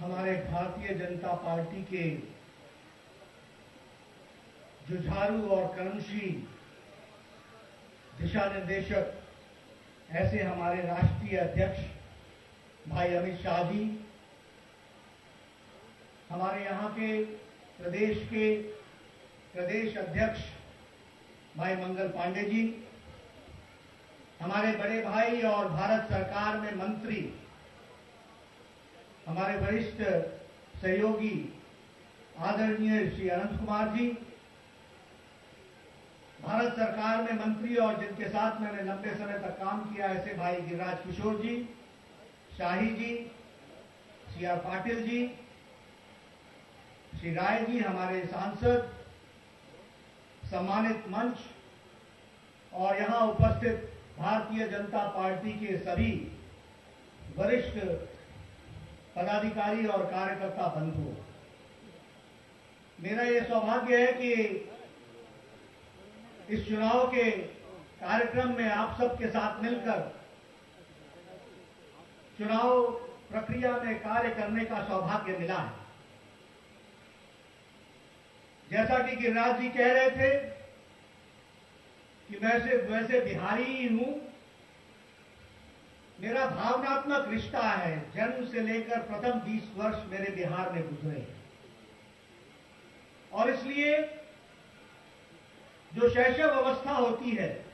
हमारे भारतीय जनता पार्टी के जुझारू और कर्मशील दिशा निर्देशक ऐसे हमारे राष्ट्रीय अध्यक्ष भाई अमित शाह जी, हमारे यहाँ के प्रदेश अध्यक्ष भाई मंगल पांडे जी, हमारे बड़े भाई और भारत सरकार में मंत्री हमारे वरिष्ठ सहयोगी आदरणीय श्री अनंत कुमार जी, भारत सरकार में मंत्री और जिनके साथ मैंने लंबे समय तक काम किया ऐसे भाई गिरिराज किशोर जी, शाही जी, सी आर पाटिल जी, श्री राय जी, हमारे सांसद, सम्मानित मंच और यहां उपस्थित भारतीय जनता पार्टी के सभी वरिष्ठ पदाधिकारी और कार्यकर्ता बंधुओं, मेरा यह सौभाग्य है कि इस चुनाव के कार्यक्रम में आप सबके साथ मिलकर चुनाव प्रक्रिया में कार्य करने का सौभाग्य मिला है। जैसा कि गिरिराज जी कह रहे थे कि मैं सिर्फ वैसे बिहारी ही हूं, मेरा भावनात्मक रिश्ता है। जन्म से लेकर प्रथम 20 वर्ष मेरे बिहार में गुजरे हैं और इसलिए जो शैशव अवस्था होती है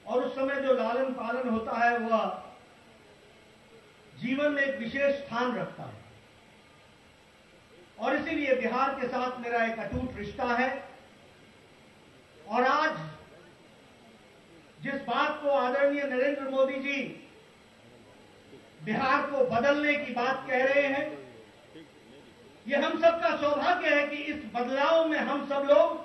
और उस समय जो लालन पालन होता है वह जीवन में एक विशेष स्थान रखता है और इसीलिए बिहार के साथ मेरा एक अटूट रिश्ता है। और आज जिस बात को आदरणीय नरेंद्र मोदी जी बिहार को बदलने की बात कह रहे हैं, यह हम सबका सौभाग्य है कि इस बदलाव में हम सब लोग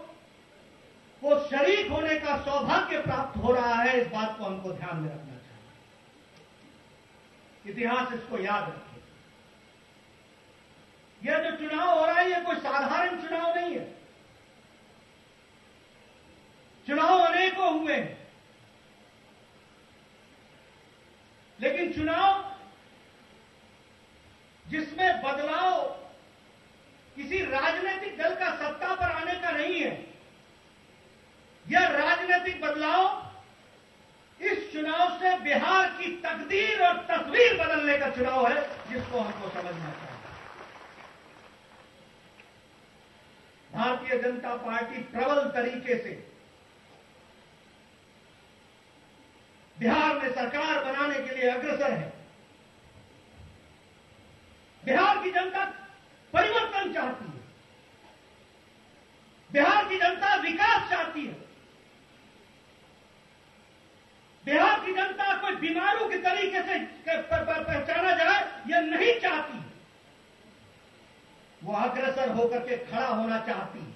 को शरीक होने का सौभाग्य प्राप्त हो रहा है। इस बात को हमको ध्यान में रखना चाहिए, इतिहास इसको याद रखे। यह जो चुनाव हो रहा है यह कोई साधारण चुनाव नहीं है। चुनाव अनेकों हुए हैं, लेकिन चुनाव जिसमें बदलाव किसी राजनीतिक दल का सत्ता पर आने का नहीं है, यह राजनीतिक बदलाव इस चुनाव से बिहार की तकदीर और तस्वीर बदलने का चुनाव है, जिसको हमको समझना चाहिए। भारतीय जनता पार्टी प्रबल तरीके से बिहार में सरकार बनाने के लिए अग्रसर है। बिहार की जनता परिवर्तन चाहती है, बिहार की जनता विकास चाहती है, बिहार की जनता कोई बीमारू के तरीके से पहचाना जाए यह नहीं चाहती। वो अग्रसर होकर के खड़ा होना चाहती है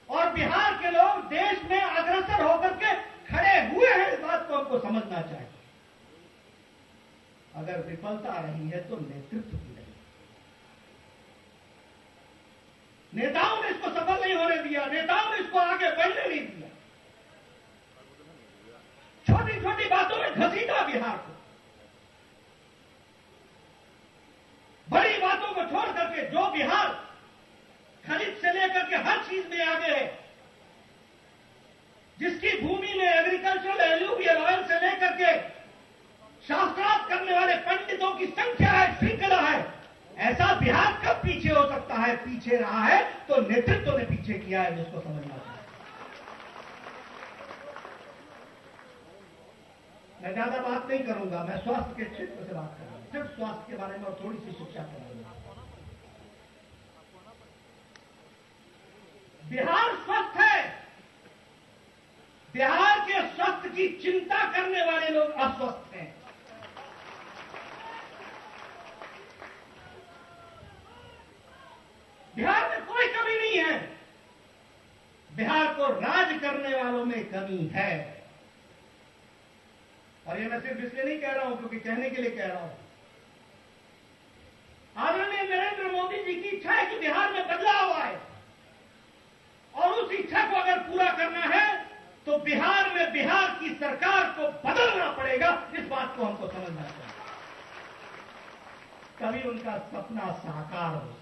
और बिहार के लोग देश में अग्रसर होकर के खड़े हुए हैं। इस बात को हमको समझना चाहिए। अगर विफलता रही है तो नेतृत्व की रही। नेताओं ने इसको सफल नहीं होने दिया, नेताओं ने इसको आगे बढ़ने नहीं दिया। छोटी छोटी बातों में घसीटा बिहार को, बड़ी बातों को छोड़ करके जो बिहार खनिज से लेकर के हर चीज में आगे है, जिसकी भूमि में एग्रीकल्चरल एल्यूवियल ऑयल से लेकर के शास्त्रार्थ करने वाले पंडितों की संख्या है, श्रृंखला है, ऐसा बिहार कब पीछे हो सकता है? पीछे रहा है तो नेतृत्व ने पीछे किया है, जिसको समझना चाहिए। मैं ज्यादा बात नहीं करूंगा, मैं स्वास्थ्य के क्षेत्र से बात करूंगा, सिर्फ स्वास्थ्य के बारे में और थोड़ी सी शिक्षा करूंगा। बिहार स्वस्थ है, बिहार के स्वास्थ्य की चिंता करने वाले लोग अस्वस्थ हैं। बिहार में कोई कमी नहीं है, बिहार को राज करने वालों में कमी है। और ये मैं सिर्फ इसलिए नहीं कह रहा हूं क्योंकि कहने के लिए कह रहा हूं। आदरणीय नरेंद्र मोदी जी की इच्छा है कि बिहार में बदलाव आए और उस इच्छा को अगर पूरा करना है तो बिहार में बिहार की सरकार को बदलना पड़ेगा। इस बात को हमको समझना चाहिए। तभी उनका सपना साकार हो सकेगा,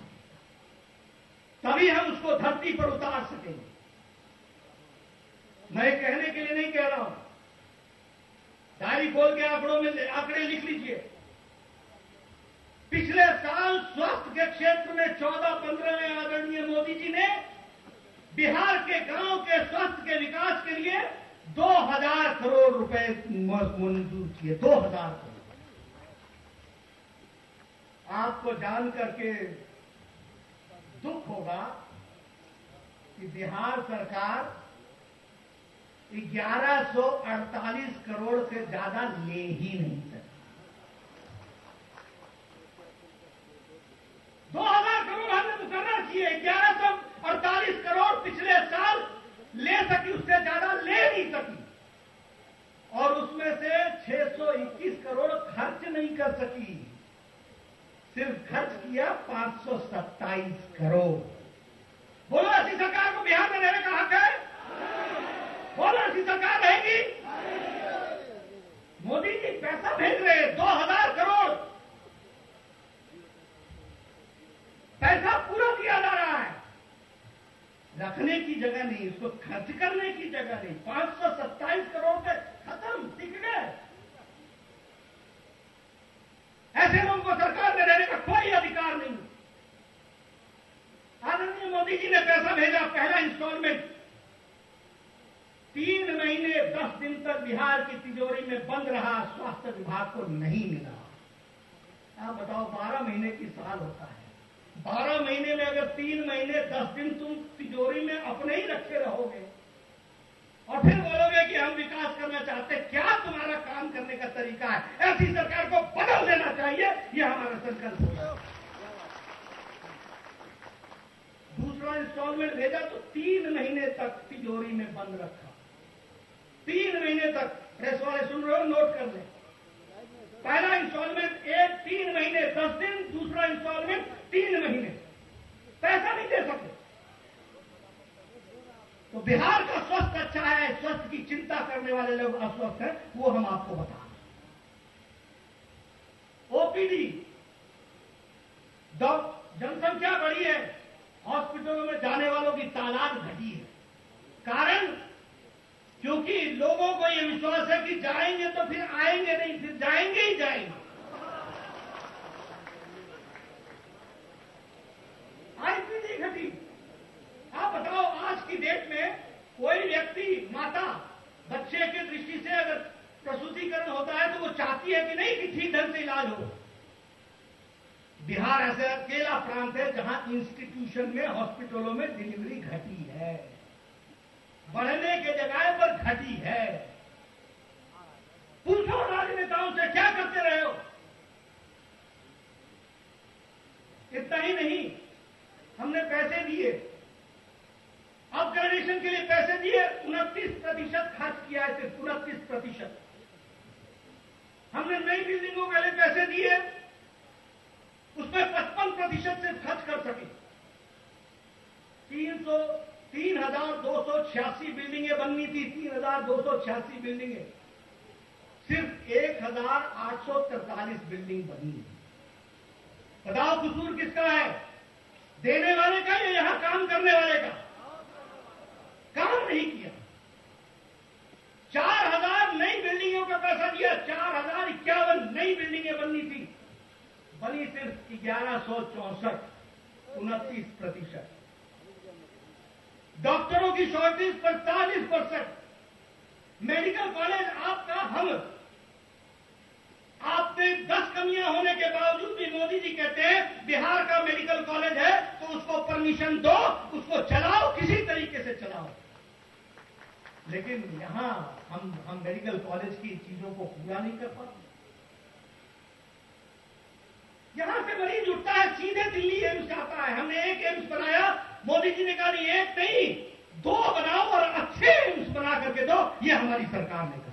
तभी हम उसको धरती पर उतार सकेंगे। मैं कहने के लिए नहीं कह रहा हूं, डायरी खोल के आंकड़े लिख लीजिए। पिछले साल स्वास्थ्य के क्षेत्र में 14-15 में आदरणीय मोदी जी ने बिहार के गांव के स्वास्थ्य के विकास के लिए 2000 करोड़ रुपए मंजूर किए। 2000 करोड़। आपको जान करके दुख होगा कि बिहार सरकार 1148 करोड़ से ज्यादा ले ही नहीं सकती। 2000 करोड़ हमने मुकर्रर किए, 1148 करोड़ पिछले साल ले सकी, उससे ज्यादा ले नहीं सकी। और उसमें से 621 करोड़ खर्च नहीं कर सकी, सिर्फ खर्च किया 527 करोड़। बोलो, ऐसी सरकार को बिहार में रहने का हक है? बोलो, ऐसी सरकार रहेगी? मोदी जी पैसा भेज रहे हैं 2000 करोड़, पैसा पूरा किया जा रहा है, रखने की जगह नहीं, उसको खर्च करने की जगह नहीं। 527 करोड़ के खत्म, टिक गए। ऐसे लोगों को सरकार में रहने का कोई अधिकार नहीं। आदरणीय मोदी जी ने पैसा भेजा, पहला इंस्टॉलमेंट 3 महीने 10 दिन तक बिहार की तिजोरी में बंद रहा, स्वास्थ्य विभाग को नहीं मिला। आप बताओ, 12 महीने की साल होता है, 12 महीने में अगर 3 महीने 10 दिन तुम तिजोरी में अपने ही रखे रहोगे और फिर बोलोगे कि हम विकास करना चाहते, क्या तुम्हारा काम करने का तरीका है? ऐसी सरकार को बदल देना चाहिए, यह हमारा संकल्प होगा। दूसरा इंस्टॉलमेंट भेजा तो 3 महीने तक तिजोरी में बंद रखा। 3 महीने तक। प्रेस वाले सुन रहे हो, नोट कर लें। पहला इंस्टॉलमेंट 3 महीने 10 दिन, दूसरा इंस्टॉलमेंट 3 महीने, पैसा नहीं दे सकते। तो बिहार का स्वास्थ्य अच्छा है, स्वास्थ्य की चिंता करने वाले लोग अस्वस्थ हैं, वो हम आपको बता रहे हैं। ओपीडी, जनसंख्या बढ़ी है, हॉस्पिटलों में जाने वालों की तादाद घटी है। कारण, क्योंकि लोगों को यह विश्वास है कि जाएंगे तो फिर आएंगे नहीं, फिर जाएंगे ही जाएंगे। आईपीडी घटी। आप बताओ, आज की डेट में कोई व्यक्ति, माता बच्चे की दृष्टि से अगर प्रसूतिकरण होता है तो वो चाहती है कि नहीं कि ठीक ढंग से इलाज हो। बिहार ऐसा अकेला प्रांत है जहां इंस्टीट्यूशन में, हॉस्पिटलों में डिलीवरी घटी है, बढ़ने के जगह पर घटी है। पूछो राजनेताओं से, क्या करते रहे हो? इतना ही नहीं, हमने पैसे दिए, अपग्रेडेशन के लिए पैसे दिए, 29% खर्च किया है, सिर्फ 29%। हमने नई बिल्डिंगों के लिए पैसे दिए, उसमें 55% से खर्च कर सके। 3,286 बिल्डिंगें बननी थी, 3,286 बिल्डिंगें, सिर्फ 1,843 बिल्डिंग बनी। बताओ, कसूर किसका है? देने वाले का या यहां काम करने वाले का? काम नहीं किया। 4,000 नई बिल्डिंगों का पैसा दिया, 4,051 नई बिल्डिंगें बननी थी, बनी सिर्फ 1164, 29%। डॉक्टरों की शॉर्टेज 45%। मेडिकल कॉलेज आपका, हम आपने 10 कमियां होने के बावजूद भी मोदी जी कहते हैं बिहार का मेडिकल कॉलेज है तो उसको परमिशन दो, उसको चलाओ, किसी तरीके से चलाओ। लेकिन यहां हम मेडिकल कॉलेज की चीजों को पूरा नहीं कर पाते। यहां से मरीज उठता है, सीधे दिल्ली एम्स जाता है। हमने एक एम्स बनाया, मोदी जी ने कहा नहीं, एक नहीं 2 बनाओ और अच्छे एम्स बना करके दो, ये हमारी सरकार ने कहा।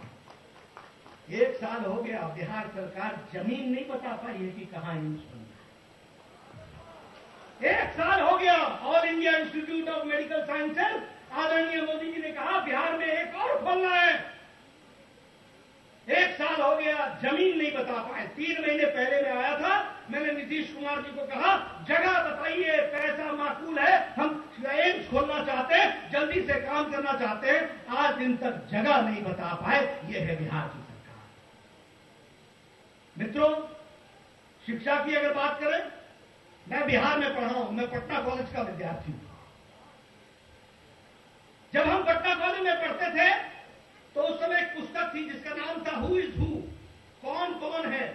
1 साल हो गया, बिहार सरकार जमीन नहीं बता पाई है कि कहां एम्स बनना है। 1 साल हो गया। All India institute of medical sciences, आदरणीय मोदी जी ने कहा बिहार में एक और खोलना है। 1 साल हो गया, जमीन नहीं बता पाए। 3 महीने पहले मैं आया था, मैंने नीतीश कुमार जी को कहा जगह बताइए, पैसा माकूल है, हम एम्स खोलना चाहते हैं, जल्दी से काम करना चाहते हैं। आज दिन तक जगह नहीं बता पाए। यह है बिहार की सरकार। मित्रों, शिक्षा की अगर बात करें, मैं बिहार में पढ़ा हूं, मैं पटना कॉलेज का विद्यार्थी हूं। जब हम पटना कॉलेज में पढ़ते थे तो उस समय एक पुस्तक थी जिसका नाम था हु इज हु, कौन कौन है।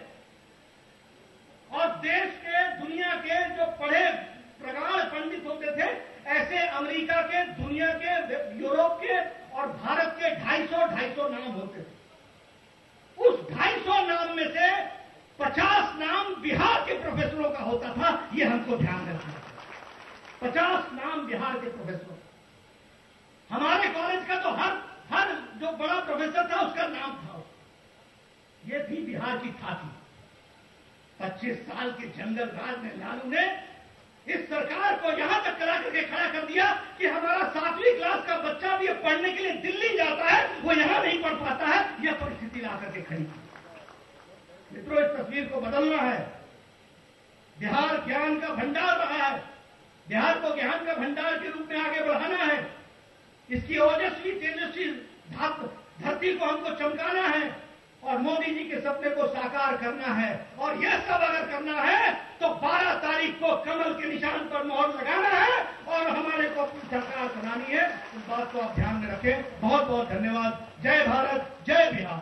और देश के, दुनिया के जो पढ़े प्रगाढ़ पंडित होते थे, ऐसे अमेरिका के, दुनिया के, यूरोप के और भारत के 250 नाम होते थे। उस 250 नाम में से 50 नाम बिहार के प्रोफेसरों का होता था। यह हमको ध्यान रखना है। 50 नाम बिहार के प्रोफेसरों। हमारे कॉलेज का तो हर जो बड़ा प्रोफेसर था उसका नाम था। यह थी बिहार की ठाठी। 25 साल के जंगल राज में लालू ने इस सरकार को यहां तक करा करके खड़ा कर दिया कि हमारा 7वीं क्लास का बच्चा भी पढ़ने के लिए दिल्ली जाता है, वो यहां नहीं पढ़ पाता है। यह परिस्थिति ला करके खड़ी की। मित्रों, इस तस्वीर को बदलना है। बिहार ज्ञान का भंडार रहा है। बिहार को ज्ञान का भंडार के रूप में आगे बढ़ाना है। इसकी ओजस्वी तेजस्वी धरती को हमको चमकाना है और मोदी जी के सपने को साकार करना है। और यह सब अगर करना है तो 12 तारीख को कमल के निशान पर मोहर लगाना है और हमारे को अपनी सरकार बनानी है। इस बात को आप ध्यान में रखें। बहुत बहुत धन्यवाद। जय भारत, जय बिहार।